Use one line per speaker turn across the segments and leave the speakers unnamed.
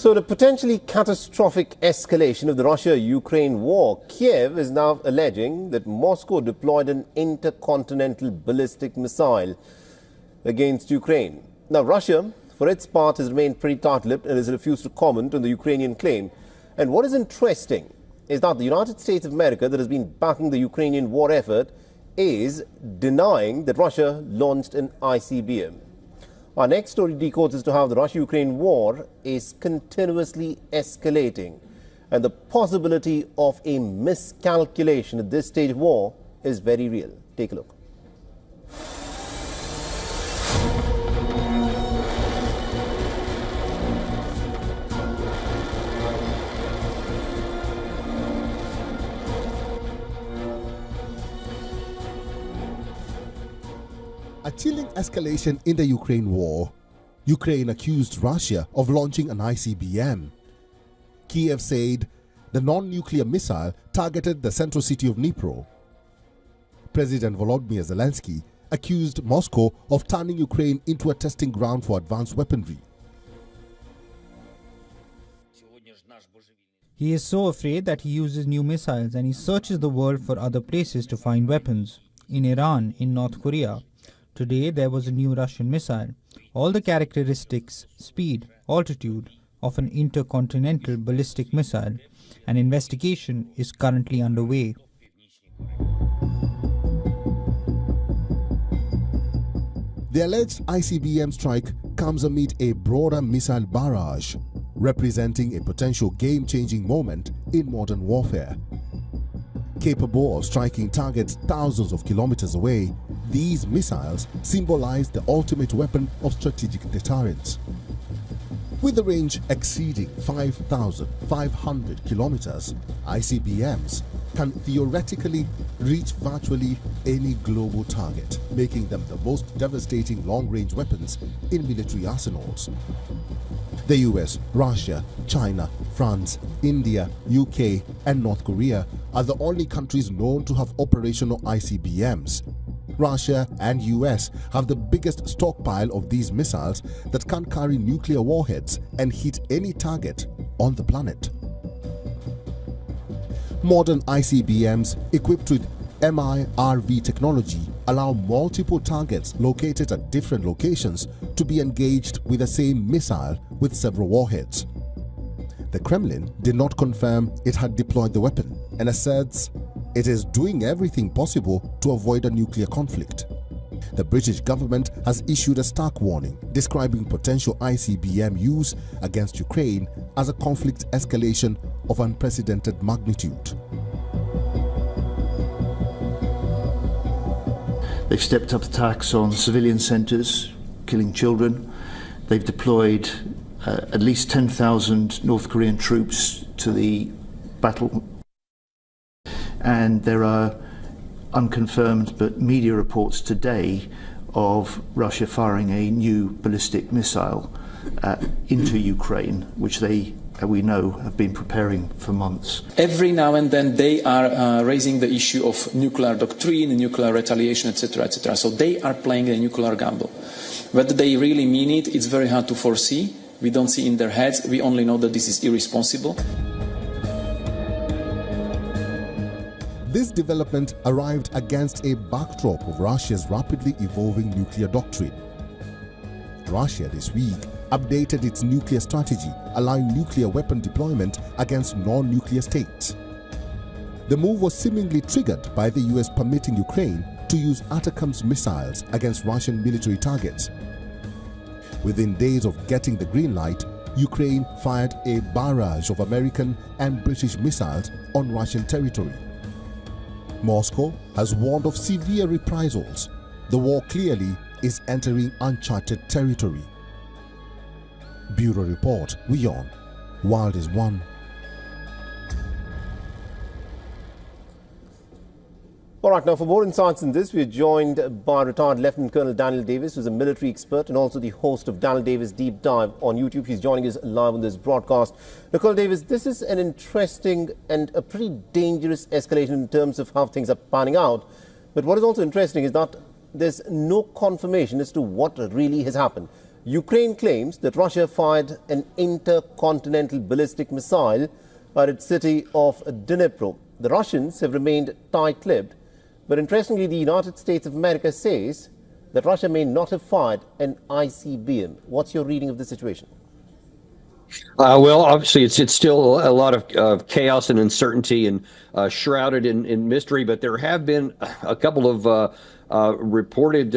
So the potentially catastrophic escalation of the Russia-Ukraine war, Kiev is now alleging that Moscow deployed an intercontinental ballistic missile against Ukraine. Now Russia, for its part, has remained pretty tight-lipped and has refused to comment on the Ukrainian claim. And what is interesting is that the United States of America, that has been backing the Ukrainian war effort, is denying that Russia launched an ICBM. Our next story decodes as to how the Russia-Ukraine war is continuously escalating, and the possibility of a miscalculation at this stage of war is very real. Take a look.
A chilling escalation in the Ukraine war. Ukraine accused Russia of launching an ICBM. Kiev said the non-nuclear missile targeted the central city of Dnipro. President Volodymyr Zelensky accused Moscow of turning Ukraine into a testing ground for advanced weaponry.
He is so afraid that he uses new missiles and he searches the world for other places to find weapons. In Iran, in North Korea. Today there was a new Russian missile. All the characteristics, speed, altitude of an intercontinental ballistic missile. An investigation is currently underway.
The alleged ICBM strike comes amid a broader missile barrage, representing a potential game-changing moment in modern warfare. Capable of striking targets thousands of kilometers away, these missiles symbolize the ultimate weapon of strategic deterrence. With a range exceeding 5,500 kilometers, ICBMs can theoretically reach virtually any global target, making them the most devastating long-range weapons in military arsenals. The US, Russia, China, France, India, UK and North Korea are the only countries known to have operational ICBMs. Russia and US have the biggest stockpile of these missiles that can carry nuclear warheads and hit any target on the planet. Modern ICBMs equipped with MIRV technology allow multiple targets located at different locations to be engaged with the same missile with several warheads. The Kremlin did not confirm it had deployed the weapon and asserts it is doing everything possible to avoid a nuclear conflict. The British government has issued a stark warning describing potential ICBM use against Ukraine as a conflict escalation of unprecedented magnitude.
They've stepped up attacks on civilian centres, killing children. They've deployed at least 10,000 North Korean troops to the battle. And there are unconfirmed but media reports today of Russia firing a new ballistic missile into Ukraine, which we know have been preparing for months.
Every now and then they are raising the issue of nuclear doctrine, nuclear retaliation, etc., etc. So they are playing a nuclear gamble. Whether they really mean it, it's very hard to foresee. We don't see in their heads. We only know that this is irresponsible.
This development arrived against a backdrop of Russia's rapidly evolving nuclear doctrine. Russia this week updated its nuclear strategy, allowing nuclear weapon deployment against non-nuclear states. The move was seemingly triggered by the US permitting Ukraine to use ATACMS missiles against Russian military targets. Within days of getting the green light, Ukraine fired a barrage of American and British missiles on Russian territory. Moscow has warned of severe reprisals. The war clearly is entering uncharted territory. Bureau Report, WION. World is one.
All right, now for more insights in this, we are joined by retired Lieutenant Colonel Daniel Davis, who is a military expert and also the host of Daniel Davis Deep Dive on YouTube. He's joining us live on this broadcast. Now, Colonel Davis, this is an interesting and a pretty dangerous escalation in terms of how things are panning out. But what is also interesting is that there's no confirmation as to what really has happened. Ukraine claims that Russia fired an intercontinental ballistic missile at its city of Dnipro. The Russians have remained tight-lipped, but interestingly, the United States of America says that Russia may not have fired an ICBM. What's your reading of the situation?
Well, obviously, it's still a lot of chaos and uncertainty and shrouded in mystery, but there have been a couple of reported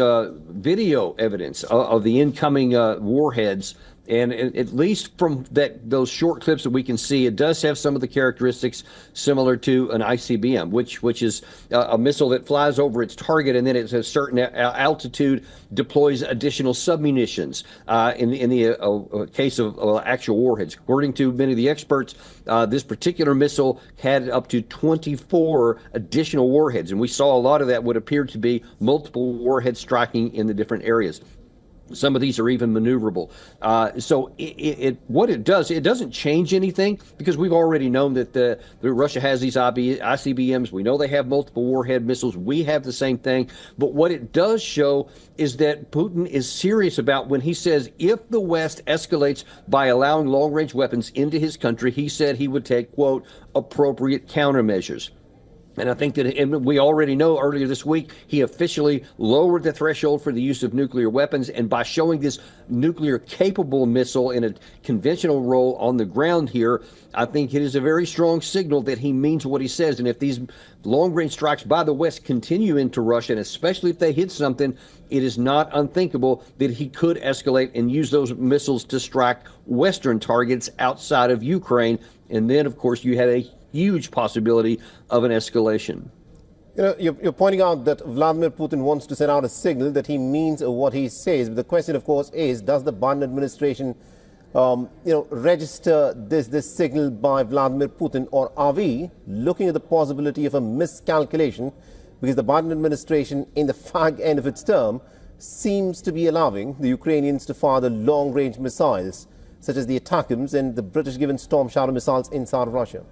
video evidence of the incoming warheads. And at least from those short clips that we can see, it does have some of the characteristics similar to an ICBM, which is a missile that flies over its target and then at a certain altitude deploys additional submunitions in the case of actual warheads. According to many of the experts, this particular missile had up to 24 additional warheads, and we saw a lot of that would appear to be multiple warheads striking in the different areas. Some of these are even maneuverable. So what it does, it doesn't change anything because we've already known that Russia has these ICBMs. We know they have multiple warhead missiles. We have the same thing. But what it does show is that Putin is serious about when he says if the West escalates by allowing long-range weapons into his country, he said he would take, quote, appropriate countermeasures. And I think that we already know earlier this week, he officially lowered the threshold for the use of nuclear weapons. And by showing this nuclear capable missile in a conventional role on the ground here, I think it is a very strong signal that he means what he says. And if these long range strikes by the West continue into Russia, and especially if they hit something, it is not unthinkable that he could escalate and use those missiles to strike Western targets outside of Ukraine. And then, of course, you had a huge possibility of an escalation.
You know, you're pointing out that Vladimir Putin wants to send out a signal that he means what he says. But the question, of course, is does the Biden administration, register this signal by Vladimir Putin, or are we looking at the possibility of a miscalculation because the Biden administration, in the fag end of its term, seems to be allowing the Ukrainians to fire the long-range missiles, such as the ATACMS and the British-given Storm Shadow missiles inside of Russia?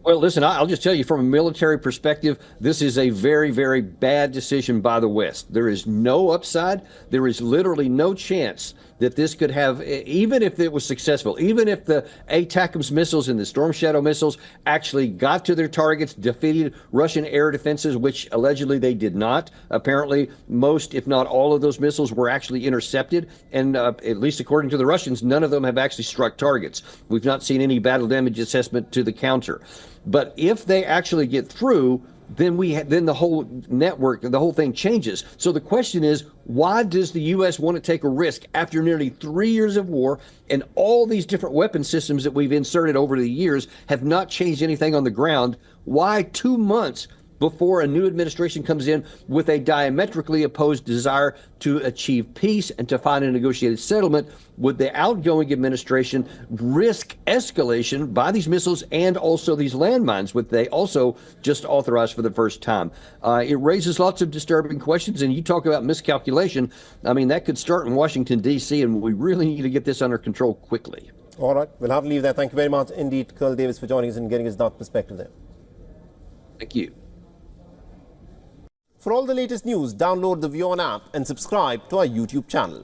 Well, listen, I'll just tell you from a military perspective, this is a very, very bad decision by the West. There is no upside. There is literally no chance that this could have, even if it was successful, even if the ATACMS missiles and the Storm Shadow missiles actually got to their targets, defeated Russian air defenses, which allegedly they did not. Apparently, most, if not all of those missiles were actually intercepted. And at least according to the Russians, none of them have actually struck targets. We've not seen any battle damage assessment to the counter. But if they actually get through, then the whole network, the whole thing changes. So the question is, why does the U.S. want to take a risk after nearly 3 years of war and all these different weapon systems that we've inserted over the years have not changed anything on the ground? Why 2 months before a new administration comes in with a diametrically opposed desire to achieve peace and to find a negotiated settlement, would the outgoing administration risk escalation by these missiles and also these landmines, which they also just authorized for the first time? It raises lots of disturbing questions, and you talk about miscalculation. I mean, that could start in Washington, D.C., and we really need to get this under control quickly.
All right, we'll have to leave there. Thank you very much indeed, Colonel Davis, for joining us and getting his dark perspective there.
Thank you.
For all the latest news, download the WION app and subscribe to our YouTube channel.